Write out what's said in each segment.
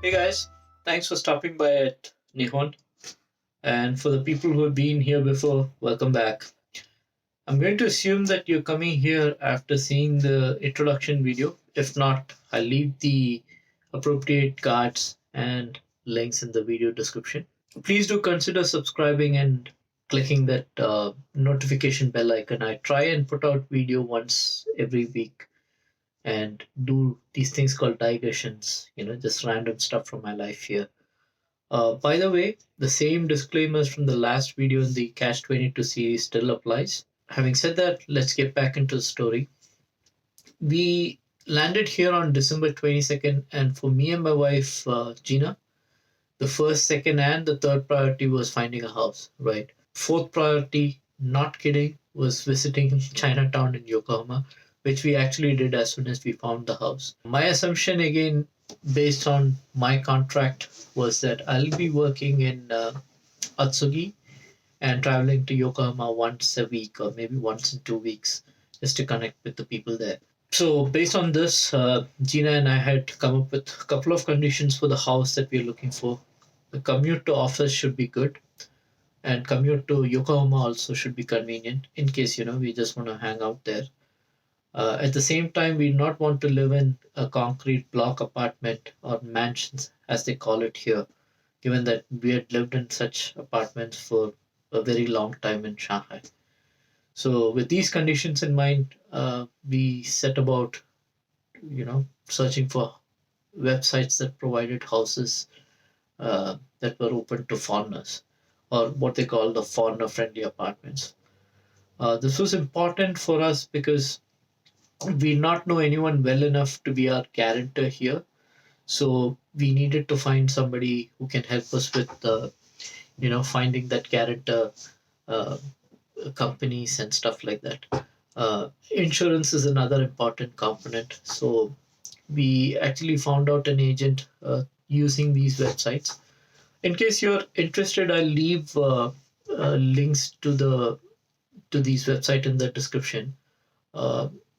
Hey guys, thanks for stopping by at Nihoned. And for the people who have been here before, welcome back. I'm going to assume that you're coming here after seeing the introduction video. If not, I'll leave the appropriate cards and links in the video description. Please do consider subscribing and clicking that notification bell icon. I try and put out video once every week and do these things called digressions, just random stuff from my life here. By the way, the same disclaimers from the last video in the Catch-22 series still applies. Having said that, let's get back into the story. We landed here on December 22nd, and for me and my wife, Gina, the first, second, and the third priority was finding a house, right? Fourth priority, not kidding, was visiting Chinatown in Yokohama, which we actually did as soon as we found the house. My assumption, again, based on my contract, was that I'll be working in Atsugi and traveling to Yokohama once a week or maybe once in 2 weeks just to connect with the people there. So, based on this, Gina and I had come up with a couple of conditions for the house that we're looking for. The commute to office should be good, and commute to Yokohama also should be convenient in case we just want to hang out there. At the same time, we do not want to live in a concrete block apartment or mansions, as they call it here, given that we had lived in such apartments for a very long time in Shanghai. So, with these conditions in mind, we set about, searching for websites that provided houses that were open to foreigners, or what they call the foreigner-friendly apartments. This was important for us because we not know anyone well enough to be our guarantor here. So we needed to find somebody who can help us with, finding that guarantor uh, companies and stuff like that. Insurance is another important component. So we actually found out an agent using these websites. In case you're interested, I'll leave links to these website in the description.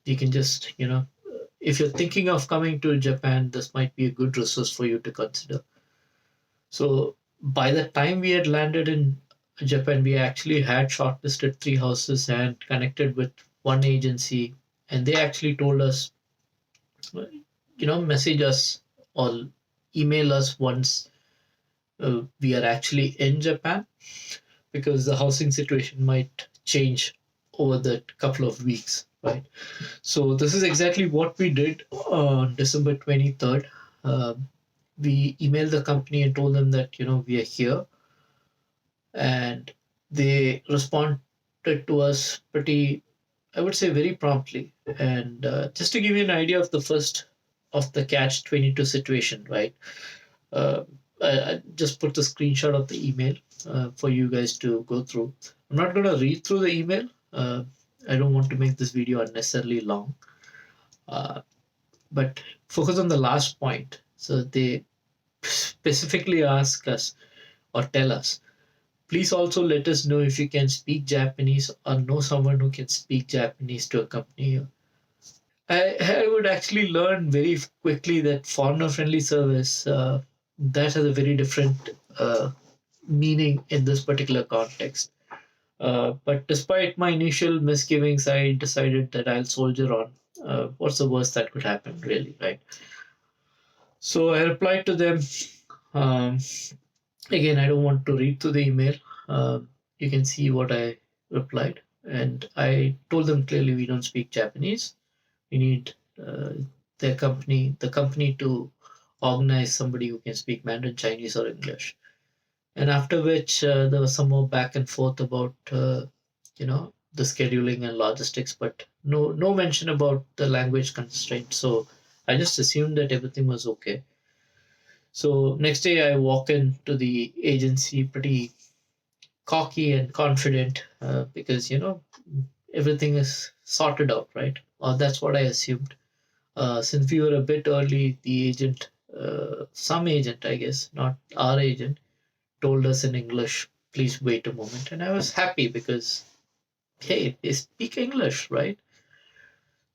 You can just, if you're thinking of coming to Japan, this might be a good resource for you to consider. So by the time we had landed in Japan, we actually had shortlisted 3 houses and connected with one agency, and they actually told us, message us or email us once we are actually in Japan, because the housing situation might change over the couple of weeks, right? So this is exactly what we did on December 23rd. We emailed the company and told them that we are here, and they responded to us pretty, I would say, very promptly. And just to give you an idea of the first of the Catch-22 situation, right? Uh, I just put the screenshot of the email for you guys to go through. I'm not going to read through the email. I don't want to make this video unnecessarily long. But focus on the last point. So they specifically ask us or tell us, please also let us know if you can speak Japanese or know someone who can speak Japanese to accompany you. I would actually learn very quickly that foreigner friendly service, that has a very different meaning in this particular context. But despite my initial misgivings, I decided that I'll soldier on. What's the worst that could happen, really, right? So I replied to them. Um, Again, I don't want to read through the email. You can see what I replied. And I told them clearly we don't speak Japanese. We need the company to organize somebody who can speak Mandarin, Chinese, or English. And after which there was some more back and forth about the scheduling and logistics, but no mention about the language constraint. So I just assumed that everything was okay. So next day I walk into the agency pretty cocky and confident because everything is sorted out, right? Or that's what I assumed. Since we were a bit early, the agent, some agent, I guess, not our agent, told us in English, please wait a moment. And I was happy because, hey, they speak English, right?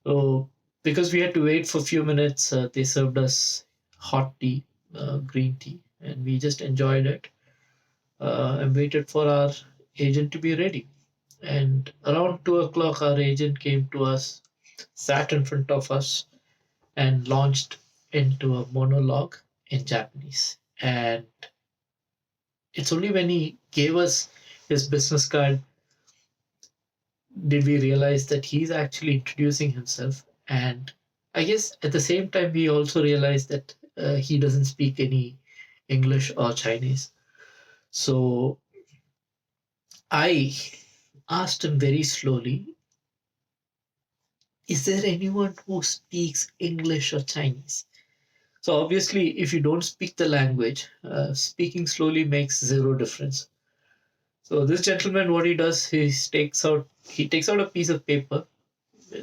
So, because we had to wait for a few minutes, they served us hot tea. green tea, and we just enjoyed it and waited for our agent to be ready. And around 2 o'clock, our agent came to us, sat in front of us, and launched into a monologue in Japanese. And it's only when he gave us his business card did we realize that he's actually introducing himself. And I guess at the same time, we also realized that he doesn't speak any English or Chinese. So I asked him very slowly, is there anyone who speaks English or Chinese? So obviously, if you don't speak the language, speaking slowly makes zero difference. So this gentleman, what he does, he takes out a piece of paper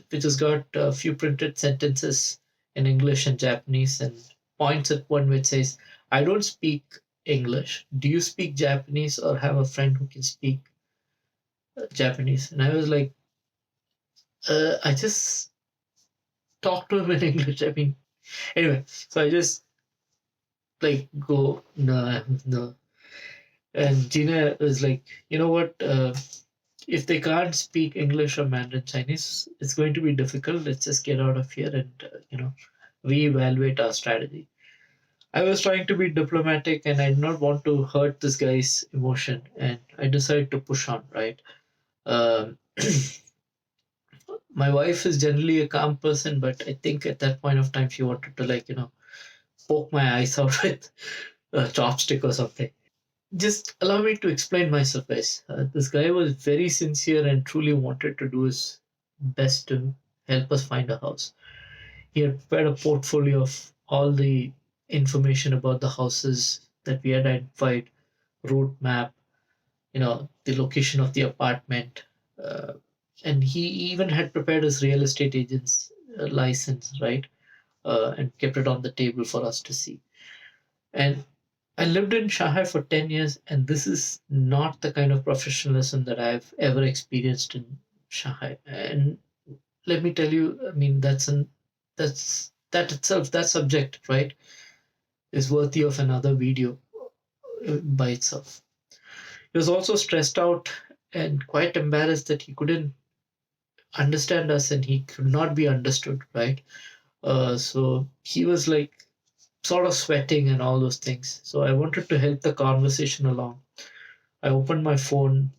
which has got a few printed sentences in English and Japanese, and points at one which says, "I don't speak English. Do you speak Japanese or have a friend who can speak Japanese?" And I was like, I just talked to him in English. I mean, anyway, so I just like go, no, no. And Gina was like, you know what? If they can't speak English or Mandarin Chinese, it's going to be difficult. Let's just get out of here and, reevaluate our strategy. I was trying to be diplomatic and I did not want to hurt this guy's emotion. And I decided to push on, right? Um, my wife is generally a calm person, but I think at that point of time, she wanted to, poke my eyes out with a chopstick or something. Just allow me to explain myself, guys. This guy was very sincere and truly wanted to do his best to help us find a house. He had prepared a portfolio of all the information about the houses that we identified, route map, the location of the apartment, uh, and he even had prepared his real estate agent's license, right, and kept it on the table for us to see. And I lived in Shanghai for 10 years, and this is not the kind of professionalism that I've ever experienced in Shanghai. And let me tell you, I mean, that itself, that subject, right, is worthy of another video by itself. He was also stressed out and quite embarrassed that he couldn't understand us and he could not be understood, right? So he was like sort of sweating and all those things. So I wanted to help the conversation along. I opened my phone,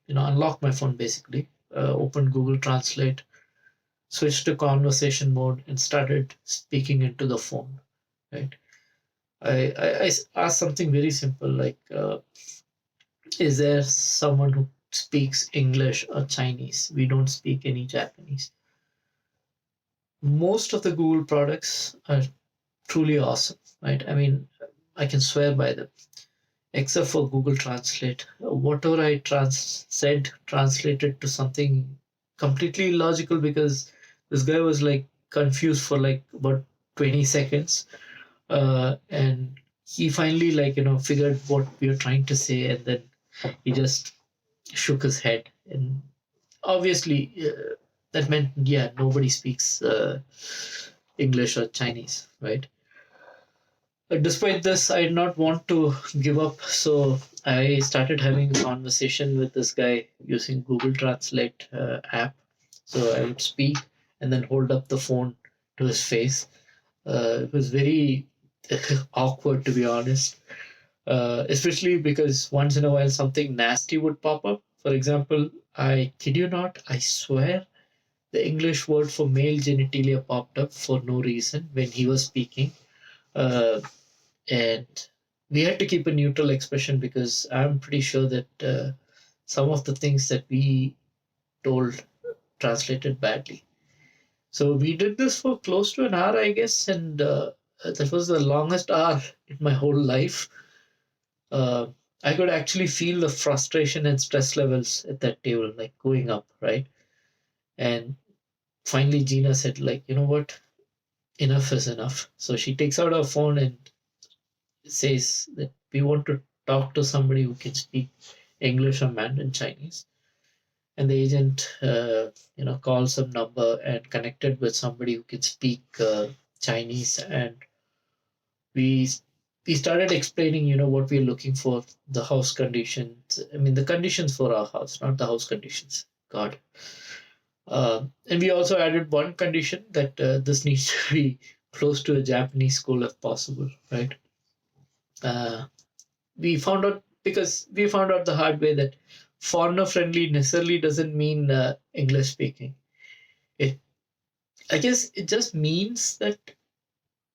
unlocked my phone basically, opened Google Translate, switched to conversation mode, and started speaking into the phone. Right. I asked something very simple like, is there someone who speaks English or Chinese? We don't speak any Japanese. Most of the Google products are truly awesome, right? I mean, I can swear by them, except for Google Translate. Whatever I said translated to something completely illogical because this guy was like confused for like about 20 seconds. And he finally figured what we were trying to say, and then he just shook his head. And obviously, that meant, yeah, nobody speaks English or Chinese, right? Despite this, I did not want to give up, so I started having a conversation with this guy using Google Translate app. So I would speak and then hold up the phone to his face. It was very awkward, to be honest, especially because once in a while something nasty would pop up. For example, I kid you not, I swear the English word for male genitalia popped up for no reason when he was speaking. Uh, and we had to keep a neutral expression because I'm pretty sure that some of the things that we told translated badly. So we did this for close to an hour, I guess, and that was the longest hour in my whole life. uh, I could actually feel the frustration and stress levels at that table, like going up, right? And finally, Gina said, like, you know what? Enough is enough. So she takes out her phone and says that we want to talk to somebody who can speak English or Mandarin Chinese. And the agent, called some number and connected with somebody who can speak Chinese and we we started explaining, what we're looking for, the house conditions. I mean, the conditions for our house, not the house conditions. God. And we also added one condition that this needs to be close to a Japanese school if possible, right? Uh, we found out because we found out the hard way that foreigner friendly necessarily doesn't mean English speaking. It, I guess, it just means that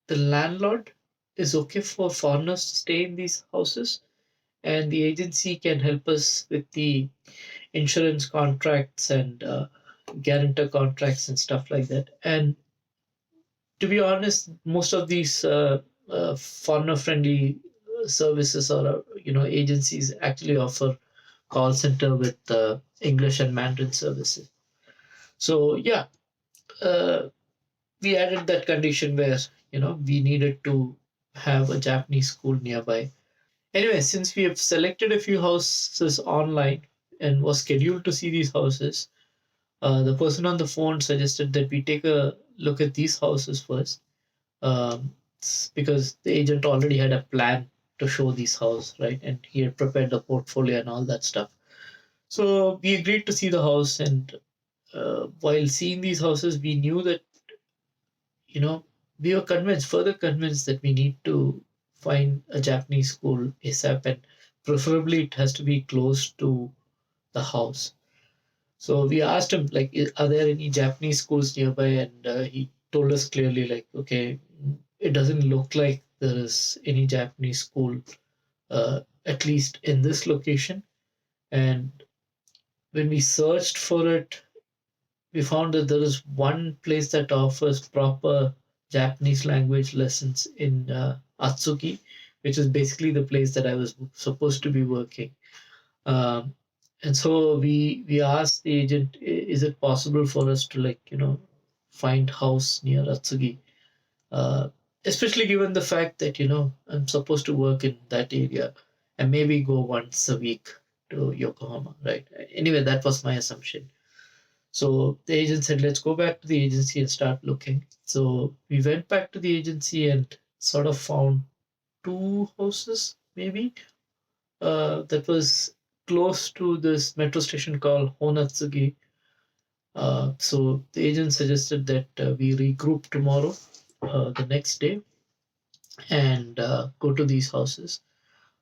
the landlord is okay for foreigners to stay in these houses, and the agency can help us with the insurance contracts and guarantor contracts and stuff like that. And to be honest, most of these foreigner friendly services or agencies actually offer call center with English and Mandarin services. So yeah, uh, we added that condition where we needed to have a Japanese school nearby. Anyway, since we have selected a few houses online and was scheduled to see these houses, the person on the phone suggested that we take a look at these houses first, because the agent already had a plan to show these houses, right? And he had prepared the portfolio and all that stuff. So we agreed to see the house, and while seeing these houses, we knew that you know we were convinced, further convinced, that we need to find a Japanese school ASAP, and preferably it has to be close to the house. So we asked him, like, are there any Japanese schools nearby? And he told us clearly, like, okay, it doesn't look like there is any Japanese school, at least in this location. And when we searched for it, we found that there is one place that offers proper Japanese language lessons in Atsugi, which is basically the place that I was supposed to be working. Um, and so we asked the agent, is it possible for us to, like, find house near Atsugi? Uh, Especially given the fact that I'm supposed to work in that area and maybe go once a week to Yokohama, right? Anyway, that was my assumption. So the agent said, let's go back to the agency and start looking. So we went back to the agency and sort of found two houses, maybe, that was close to this metro station called Honatsugi. So the agent suggested that we regroup tomorrow, the next day, and go to these houses,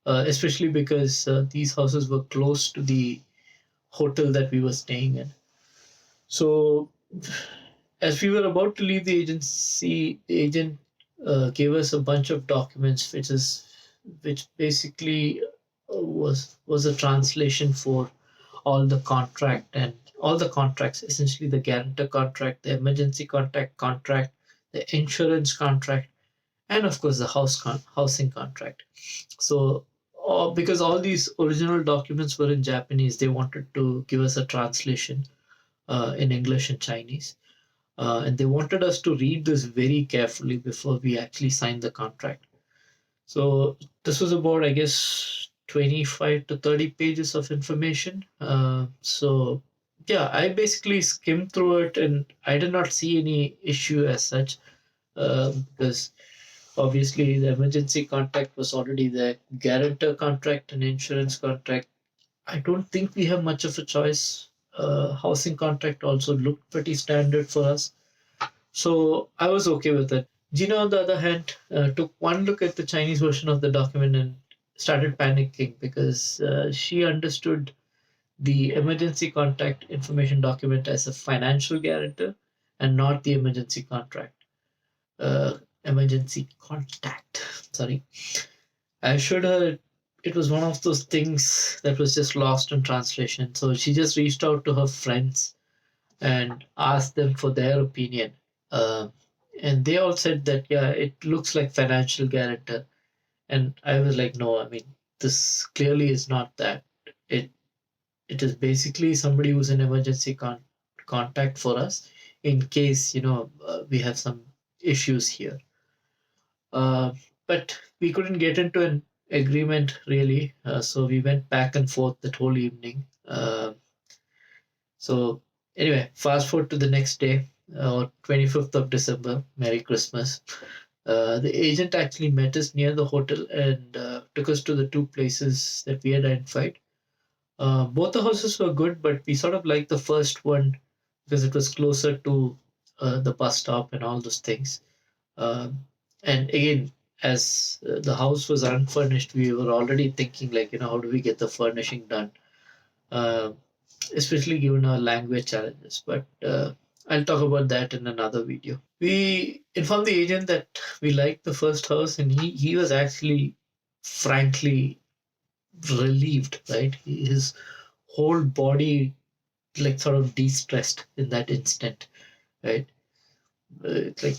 especially because these houses were close to the hotel that we were staying in. So as we were about to leave the agency, the agent gave us a bunch of documents, which basically was a translation for all the contracts, essentially the guarantor contract, the emergency contract, the insurance contract, and of course the housing contract. So because all these original documents were in Japanese, they wanted to give us a translation in English and Chinese. And they wanted us to read this very carefully before we actually signed the contract. So this was about, I guess, 25 to 30 pages of information. So yeah, I basically skimmed through it and I did not see any issue as such, because obviously the emergency contract was already there, guarantor contract and insurance contract. I don't think we have much of a choice. Housing contract also looked pretty standard for us. So I was okay with it. Gina, on the other hand, took one look at the Chinese version of the document and started panicking because she understood the emergency contact information document as a financial guarantor and not the emergency contract. Emergency contact. Sorry. I assured her it was one of those things that was just lost in translation. So she just reached out to her friends and asked them for their opinion. Uh, and they all said that, yeah, it looks like financial guarantor. And I was like, no, I mean, this clearly is not that. It it is basically somebody who's an emergency contact for us in case we have some issues here. Uh, but we couldn't get into an agreement really, so we went back and forth that whole evening. So anyway, fast forward to the next day, 25th of December. Merry Christmas. The agent actually met us near the hotel and took us to the two places that we identified. Both the houses were good, but we sort of liked the first one because it was closer to the bus stop and all those things. Um, and again, as the house was unfurnished, we were already thinking, like, how do we get the furnishing done? Uh, Especially given our language challenges. But I'll talk about that in another video. We informed the agent that we liked the first house, and he was actually, frankly, relieved, right? His whole body, like, sort of de-stressed in that instant, right? It's like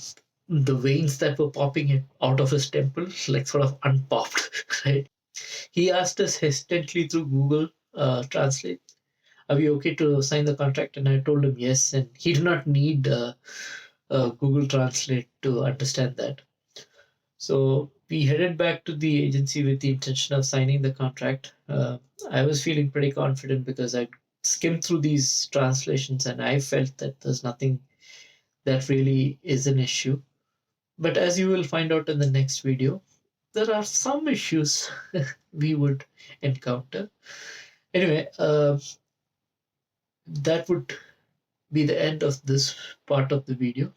the veins that were popping out of his temple, like, sort of unpopped, right? He asked us hesitantly through Google Translate, are we okay to sign the contract? And I told him yes, and he did not need Google Translate to understand that. So we headed back to the agency with the intention of signing the contract. I was feeling pretty confident because I skimmed through these translations and I felt that there's nothing that really is an issue. But as you will find out in the next video, there are some issues we would encounter. Anyway, that would be the end of this part of the video.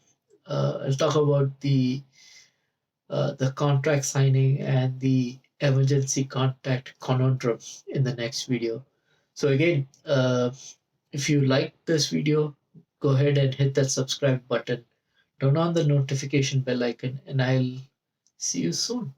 I'll talk about the contract signing and the emergency contact conundrum in the next video. So again, if you like this video, go ahead and hit that subscribe button, turn on the notification bell icon, and I'll see you soon.